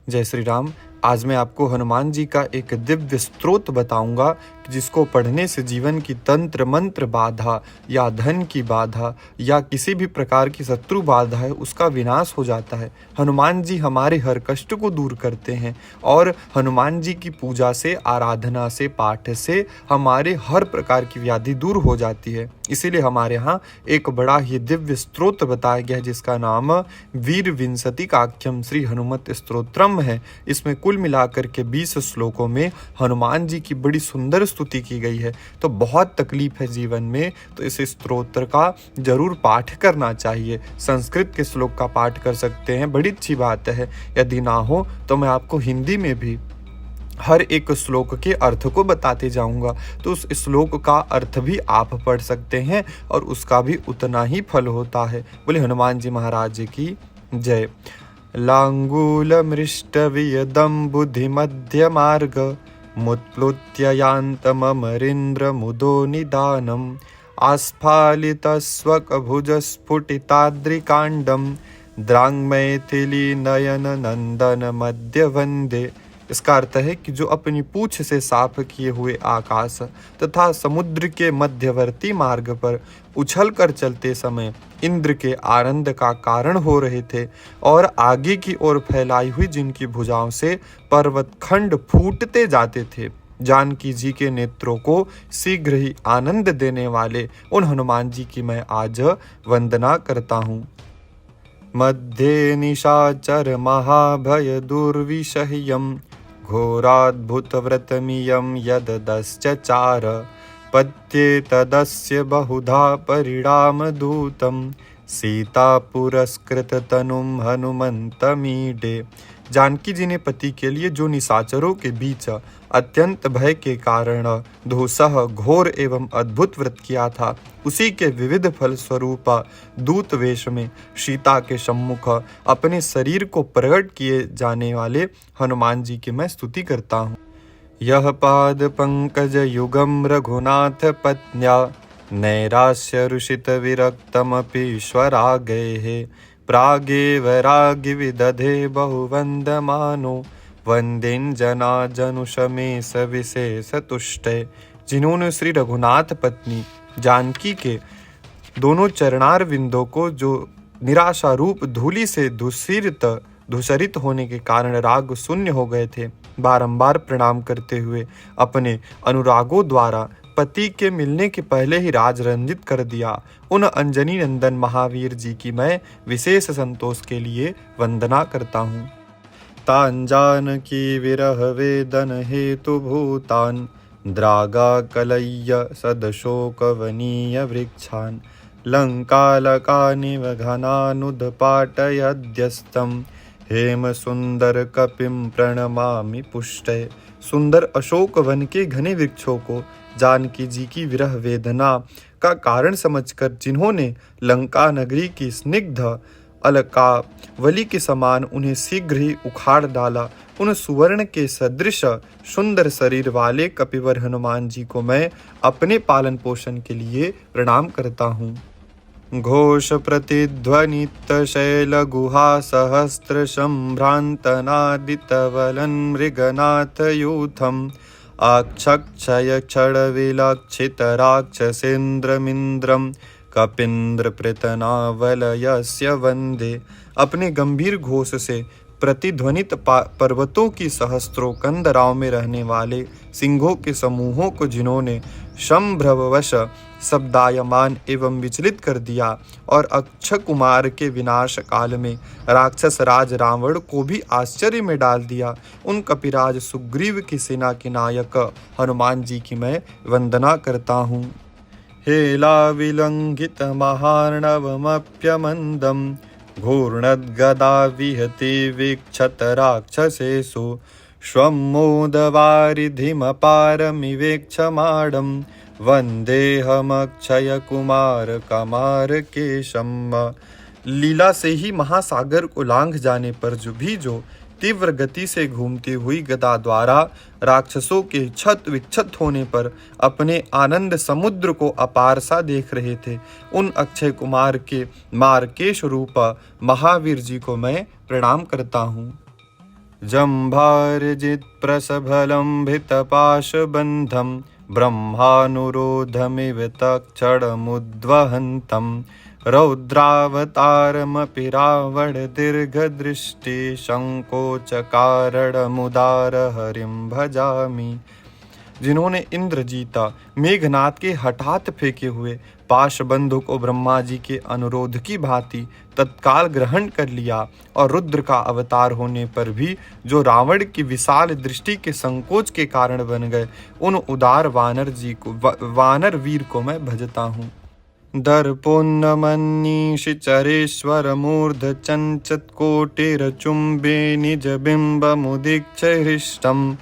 जय श्री राम। आज मैं आपको हनुमान जी का एक दिव्य स्तोत्र बताऊंगा जिसको पढ़ने से जीवन की तंत्र मंत्र बाधा या धन की बाधा या किसी भी प्रकार की शत्रु बाधा है उसका विनाश हो जाता है। हनुमान जी हमारे हर कष्ट को दूर करते हैं और हनुमान जी की पूजा से, आराधना से, पाठ से हमारे हर प्रकार की व्याधि दूर हो जाती है। इसीलिए हमारे यहाँ एक बड़ा ही दिव्य स्तोत्र बताया गया है जिसका नाम वीर विंशतिकाख्यम श्री हनुमत स्तोत्रम है। इसमें कुल मिलाकर के 20 श्लोकों में हनुमान जी की बड़ी सुंदर स्तुति की गई है। तो बहुत तकलीफ है जीवन में तो इस स्तोत्र का जरूर पाठ करना चाहिए। संस्कृत के श्लोक का पाठ कर सकते हैं, बड़ी अच्छी बात है। यदि ना हो तो मैं आपको हिंदी में भी हर एक श्लोक के अर्थ को बताते जाऊंगा, तो उस श्लोक का अर्थ भी आप पढ़ सकते हैं और उसका भी उतना ही फल होता है। बोले हनुमान जी महाराज की जय। लांगूलमृष्टवियदं बुद्धिमध्यमार्ग मुत्प्लुत्य यान्तममरीन्द्र मुदो निदानम् आस्फालितस्वकभुजस्फुटिताद्रिकाण्डं द्राङ्मैथिली नयन नंदन मध्य वंदे। इसका अर्थ है कि जो अपनी पूंछ से साफ किए हुए आकाश तथा समुद्र के मध्यवर्ती मार्ग पर उछल कर चलते समय इंद्र के आनंद का कारण हो रहे थे और आगे की ओर फैलाई हुई जिनकी भुजाओं से पर्वत खंड फूटते जाते थे, जानकी जी के नेत्रों को शीघ्र ही आनंद देने वाले उन हनुमान जी की मैं आज वंदना करता हूँ। मध्ये निशाचर महाभय दुर्विषह्यं घोराद्भुतव्रतमियं यददश्चचार पत्ये तदस्य बहुधा परिणामधूतं सीता पुरस्कृत तनुम हनुमंतमीडे। जानकी जी ने पति के लिए जो निशाचरों के बीच अत्यंत भय के कारण दुस्सह घोर एवं अद्भुत व्रत किया था, उसी के विविध फल स्वरूप दूत वेश में सीता के सम्मुख अपने शरीर को प्रकट किए जाने वाले हनुमान जी की मैं स्तुति करता हूँ। यह पाद पंकज युगम रघुनाथ पत्न्या नैराश्य रुषित विरक्तमपीश्वरागैः प्रागेव रागि विदधे बहुवन्दमानो वंदेन जना जनुषमेश विशेष तुष्टे। जिन्होंने श्री रघुनाथ पत्नी जानकी के दोनों चरणार विंदों को जो निराशा रूप धूलि से धूसरित होने के कारण राग शून्य हो गए थे, बारंबार प्रणाम करते हुए अपने अनुरागों द्वारा पति के मिलने के पहले ही राज रंजित कर दिया, उन अंजनी नंदन महावीर जी की मैं विशेष संतोष के लिए वंदना करता हूँ। तान जानकी विरह वेदन हेतु भूतान द्रागा कलय्य सदशोकवनीय वृक्षान लंकालकानिव घनानुदपाटयद्यस्तं हेम सुंदर कपिम प्रणमामि पुष्टे। सुंदर अशोक वन के घने वृक्षों को जानकी जी की विरह वेदना का कारण समझकर जिन्होंने लंका नगरी की स्निग्ध अलकावली के समान उन्हें शीघ्र ही उखाड़ डाला, उन सुवर्ण के सदृश सुंदर शरीर वाले कपिवर हनुमान जी को मैं अपने पालन पोषण के लिए प्रणाम करता हूँ। घोष प्रतिध्वनित शैल गुहा सहस्त्र संभ्रांतनादितवलन मृगनाथ यूथम आक्षक्षय क्षण विलक्षित राक्षसेन्द्रमिन्द्रम कपीन्द्र प्रतनावलयस्य वंदे। अपने गंभीर घोष से प्रतिध्वनित पर्वतों की सहस्त्रों कंदराओं में रहने वाले सिंहों के समूहों को जिन्होंने संभ्रमवश शब्दायमान एवं विचलित कर दिया और अक्षय कुमार के विनाश काल में राक्षस राज रावण को भी आश्चर्य में डाल दिया, उन कपिराज सुग्रीव की सेना के नायक हनुमान जी की मैं वंदना करता हूँ। हेला विलंघित महार्णवमप्यमंदम घूर्णद्गदा विहति वीक्षत राक्षसेषु स्वमोदवारिधिमपारमिवेक्षमाणं वंदेहमक्षय कुमार कमार केशम। लीला से ही महासागर को लांघ जाने पर जो तीव्र गति से घूमती हुई गदा द्वारा राक्षसों के छत विक्षत होने पर अपने आनंद समुद्र को अपार सा देख रहे थे, उन अक्षय कुमार के मार्केश रूप महावीर जी को मैं प्रणाम करता हूँ। जम्भार्जितप्रसफलम्भितपाशबन्धं ब्रह्मानुरोधमिव तक्षणमुद्वहन्तं रौद्रावतारमपि रावणदीर्घदृष्टि संकोचकारणमुदारहरिं भजामि। जिन्होंने इंद्र जीता, मेघनाथ के हठात फेंके हुए पाशबंधु को ब्रह्मा जी के अनुरोध की भांति तत्काल ग्रहण कर लिया और रुद्र का अवतार होने पर भी जो रावण की विशाल दृष्टि के संकोच के कारण बन गए, उन उदार वानर वीर को मैं भजता हूँ। दर्पोन्नमन्नीशिचरेश्वर मूर्ध चञ्चत्कोटिरचुम्बे निजबिम्बमुदीक्षहृष्टम्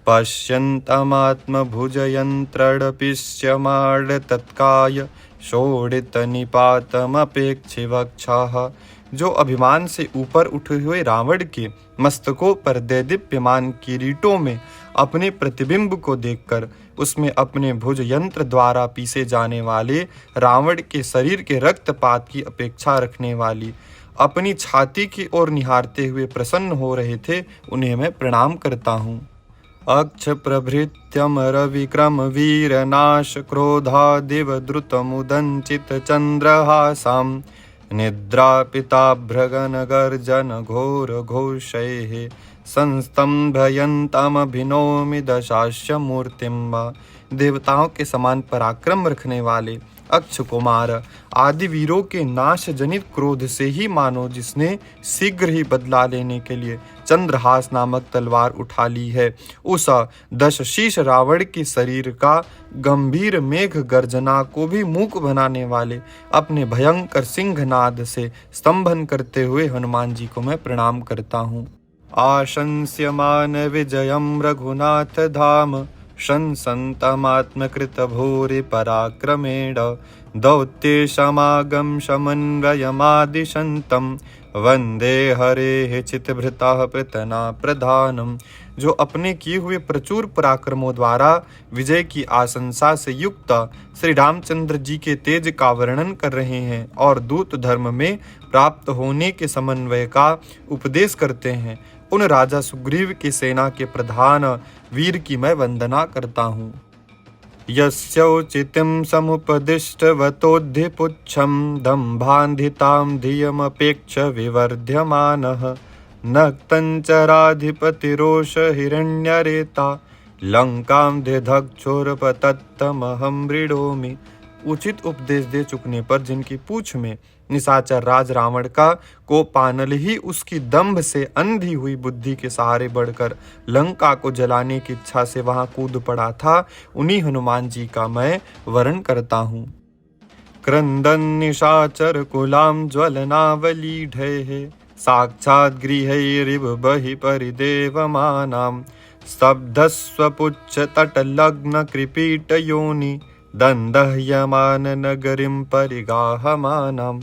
पश्यन्तमात्मभुजयन्त्रणपिष्यमाड तत्काय शोणितनिपातमपेक्षिवक्षः। जो अभिमान से ऊपर उठे हुए रावण के मस्तकों पर दैदीप्यमान किरीटों में अपने प्रतिबिंब को देखकर उसमें अपने भुज यंत्र द्वारा पीसे जाने वाले रावण के शरीर के रक्तपात की अपेक्षा रखने वाली अपनी छाती की ओर निहारते हुए प्रसन्न हो रहे थे, उन्हें मैं प्रणाम करता हूँ। अक्ष प्रभृत्यम रविक्रम वीरनाश क्रोधादिव द्रुतमुदंचित चंद्रहासाम निद्रापिताभ्रगन गर्जन घोर घोषैः संस्तंभयन्तमभिनौमि दशास्य मूर्तिम्। देवताओं के समान पराक्रम रखने वाले अक्ष कुमार आदि वीरों के नाश जनित क्रोध से ही मानो जिसने शीघ्र ही बदला लेने के लिए चंद्रहास नामक तलवार उठा ली है, उस दशशीष रावण के शरीर का गंभीर मेघ गर्जना को भी मूक बनाने वाले अपने भयंकर सिंहनाद से स्तंभन करते हुए हनुमान जी को मैं प्रणाम करता हूँ। आशंस्यमान विजयम रघुनाथ धाम शंसन्तमात्मकृत भूरि पराक्रमेण दौत्ये समागम समन्वयमादिशन्तं वंदे हरे चित्तभृतः प्रतना प्रधानम। जो अपने किए हुए प्रचुर पराक्रमों द्वारा विजय की आशंसा से युक्त श्री रामचंद्र जी के तेज का वर्णन कर रहे हैं और दूत धर्म में प्राप्त होने के समन्वय का उपदेश करते हैं, उन राजा सुग्रीव की सेना के प्रधान वीर की मैं वंदना करता हूँ। यस्यौचित्यं समुपदिष्टवतोद्धिपुच्छं दम्भान्धितां धियमपेक्ष विवर्ध्यमानः नक्तञ्चराधिपतिरोष हिरण्यरेता लंकां दिधक्षोरपतत्तमहं मृडोमि। उचित उपदेश दे चुकने पर जिनकी पूछ में निशाचर राज रावण का को पानल ही उसकी दंभ से अंधी हुई बुद्धि के सहारे बढ़कर लंका को जलाने की इच्छा से वहां कूद पड़ा था, उन्हीं हनुमान जी का मैं वर्ण करता हूँ। क्रंदन निशाचर कुलाम ज्वलनावलीढैः साक्षात् गृहैरिव बहि परिदेवमानां स्तब्धस्वपुच्छ तटलग्न कृपीट योनि दंदह्यमान नगरीं परिगाहमानाम्।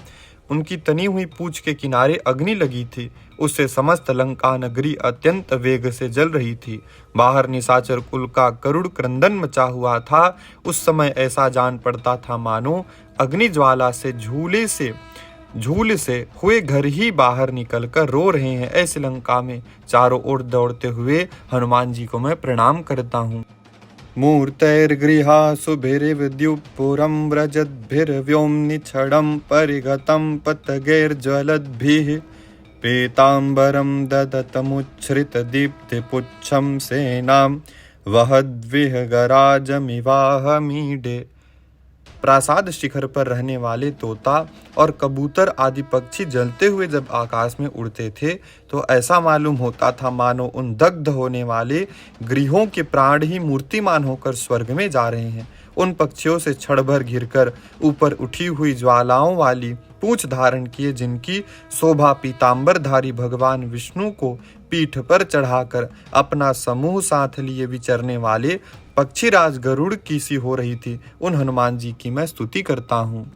उनकी तनी हुई पूंछ के किनारे अग्नि लगी थी, उससे समस्त लंका नगरी अत्यंत वेग से जल रही थी। बाहर निशाचर कुल का करुण क्रंदन मचा हुआ था। उस समय ऐसा जान पड़ता था मानो अग्नि ज्वाला से झूल से हुए घर ही बाहर निकलकर रो रहे हैं। ऐसे लंका में चारों ओर दौड़ते हुए हनुमान जी को मैं प्रणाम करता हूँ। मूर्तैर्गृहासुभिरिव द्युपुरं व्रजद्भिर्व्योम्निच्छडं परिगतं पतगैर्ज्वलद्भिः पीताम्बरं ददतमुच्छ्रितदीप्तिपुच्छं सेनां वहद्विहगराजमिवाहमीडे। प्रासाद शिखर पर रहने वाले तोता और कबूतर आदि पक्षी जलते हुए जब आकाश में उड़ते थे तो ऐसा मालूम होता था मानो उन दग्ध होने वाले गृहों के प्राण ही मूर्तिमान होकर स्वर्ग में जा रहे हैं। उन पक्षियों से क्षण भर घिरकर ऊपर उठी हुई ज्वालाओं वाली पूंछ धारण किए जिनकी शोभा पीताम्बरधारी भगवान विष्णु को पीठ पर चढ़ाकर अपना समूह साथ लिए विचरने वाले पक्षीराज गरुड़ की सी हो रही थी, उन हनुमान जी की मैं स्तुति करता हूँ।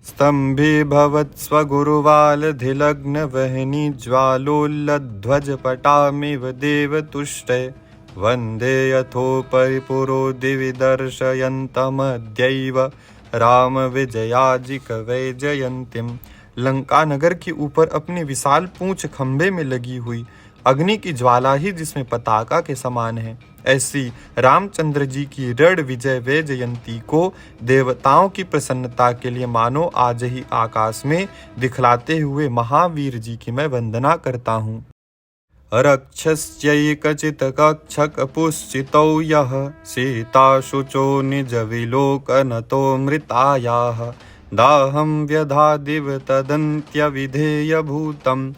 स्तंभे भवत् स्वगुरुवालधिलग्न वहनी ज्वालोल्लध्वज पटामिव देवतुष्टै वन्दे यथोपरिपुरो दिवि दर्शयन्तमद्यैव राम विजयाजिक वैजयन्तीम्। लंका नगर के ऊपर अपनी विशाल पूंछ खंभे में लगी हुई अग्नि की ज्वाला ही जिसमें पताका के समान है। ऐसी रामचंद्र जी की रण विजय वे जयंती को देवताओं की प्रसन्नता के लिए मानो आज ही आकाश में दिखलाते हुए महावीर जी की मैं वंदना करता हूँ। रक्षस्यैकचित्कक्षकपुश्चितौ यः सीताशुचो निजविलोकनतो मृतायाः दाहं व्यधादिव तदन्त्यविधेयभूतं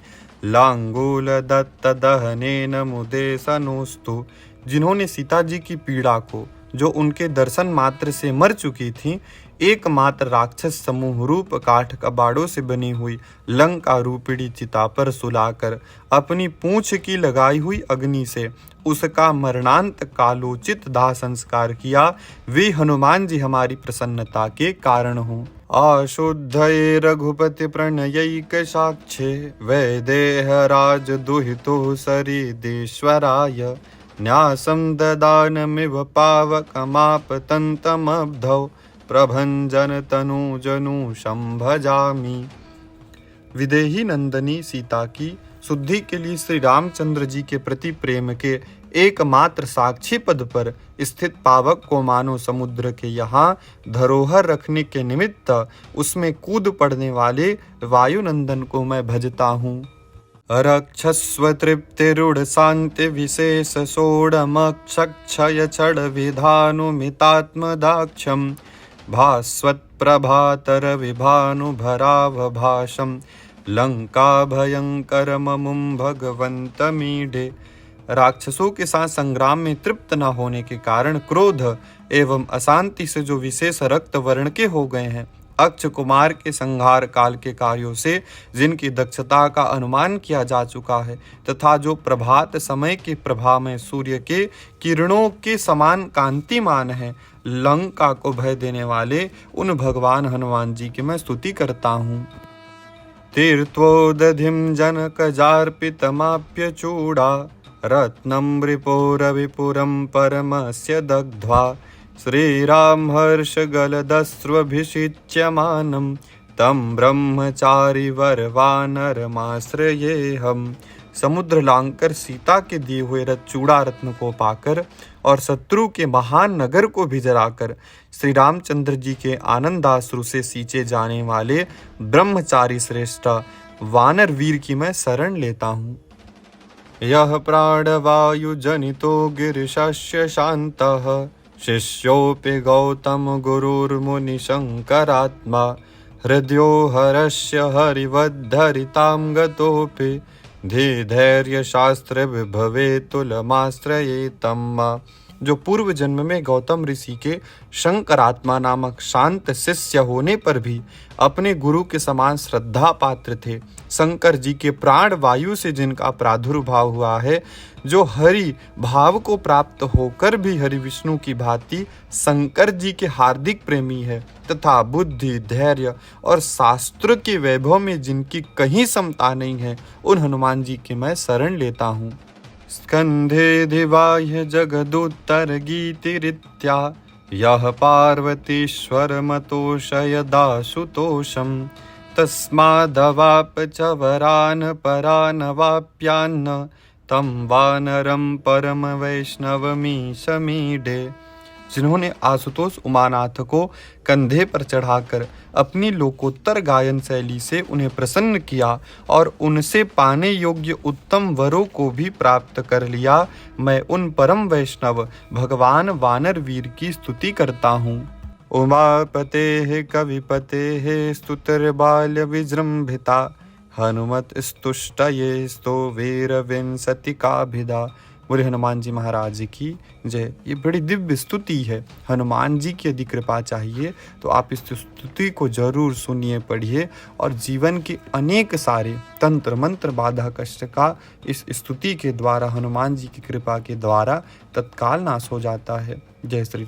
लाङ्गूलदत्तदहनेन मुदे सनोस्तु। जिन्होंने सीता जी की पीड़ा को, जो उनके दर्शन मात्र से मर चुकी थी, एकमात्र राक्षस समूह रूप काठ कबाड़ों से बनी हुई लंका रूपिणी चिता पर सुलाकर अपनी पूंछ की लगाई हुई अग्नि से उसका मरणांत कालोचित दाह संस्कार किया, वे हनुमान जी हमारी प्रसन्नता के कारण हों। आशुद्धये रघुपति प्रणयैक साक्षे वैदेह राज दुहितो सरिदेश्वराय न्यासं ददानमिव पावकमापतन्तमब्धौ प्रभंजन तनुजनुषं भजामि। विदेही नंदनी सीता की शुद्धि के लिए श्री रामचंद्र जी के प्रति प्रेम के एकमात्र साक्षी पद पर स्थित पावक को मानो समुद्र के यहाँ धरोहर रखने के निमित्त उसमें कूद पड़ने वाले वायुनंदन को मैं भजता हूँ। रक्षस्व तृप्तिरूढ़ शांति विशेष सोढ़मक्षय छड़ विधानुमितात्मदाक्षम भास्वत्प्रभातर विभानुभरावभाषं लंका भयंकरममुं भगवंतमीढे। राक्षसों के साथ संग्राम में तृप्त न होने के कारण क्रोध एवं अशांति से जो विशेष रक्त वर्ण के हो गए हैं, अक्ष कुमार के संहार काल के कार्यों से जिनकी दक्षता का अनुमान किया जा चुका है, तथा जो प्रभात समय के प्रभा में सूर्य के किरणों के समान कांतिमान है, लंका को भय देने वाले उन भगवान हनुमान जी की मैं स्तुति करता हूँ। तीर्थोदधिं जनकजार्पितमाप्यचूड़ा रत्नं रिपोरविपुरं परमस्य दग्ध्वा श्रीराम हर्षगलदस्रुभिषिच्यमानं तं ब्रह्मचारी वरवानरमाश्रयेऽहम्। समुद्र लांघकर सीता के दिए हुए चूड़ा रत्न को पाकर और शत्रु के महान नगर को भी जलाकर श्री रामचंद्र जी के आनंदाश्रु से सींचे जाने वाले ब्रह्मचारी श्रेष्ठ वानर वीर की मैं शरण लेता हूँ। यह प्राणवायु जनितो गिरिशस्य शान्तः शिष्योऽपि गौतम गुरुर्मुनिशंकरात्मा हृदयो हरस्य हरिवद्धरितां गतोऽपि धैर्य शास्त्र विभवे तुलमाश्रये तम्मा। जो पूर्व जन्म में गौतम ऋषि के शंकरात्मा नामक शांत शिष्य होने पर भी अपने गुरु के समान श्रद्धा पात्र थे, शंकर जी के प्राण वायु से जिनका प्रादुर्भाव हुआ है, जो हरि भाव को प्राप्त होकर भी हरि विष्णु की भांति शंकर जी के हार्दिक प्रेमी है, तथा बुद्धि धैर्य और शास्त्र के वैभव में जिनकी कहीं समता नहीं है, उन हनुमान जी की मैं शरण लेता हूँ। स्कंधे दिवाह्य जगदुत्तर गीतिरित्या यः पार्वतीश्वरमतोषयदाशुतोषं तस्मादवाप च वरान् परानवाप्यान्न तं वानरं परम वैष्णवमीशमीडे। जिन्होंने आशुतोष उमानाथ को कंधे पर चढ़ाकर अपनी लोकोत्तर गायन शैली से उन्हें प्रसन्न किया और उनसे पाने योग्य उत्तम वरों को भी प्राप्त कर लिया, मैं उन परम वैष्णव भगवान वानर वीर की स्तुति करता हूँ। उमापते कविपते स्तुतिर्बाल्य विजृंभिता हनुमत स्तुष्टये स्तो वीर विंशतिकाभिधा। बोले हनुमान जी महाराज की जय। ये बड़ी दिव्य स्तुति है। हनुमान जी की यदि कृपा चाहिए तो आप इस स्तुति को जरूर सुनिए, पढ़िए और जीवन के अनेक सारे तंत्र मंत्र बाधा कष्ट का इस स्तुति के द्वारा, हनुमान जी की कृपा के द्वारा तत्काल नाश हो जाता है। जय श्री राम।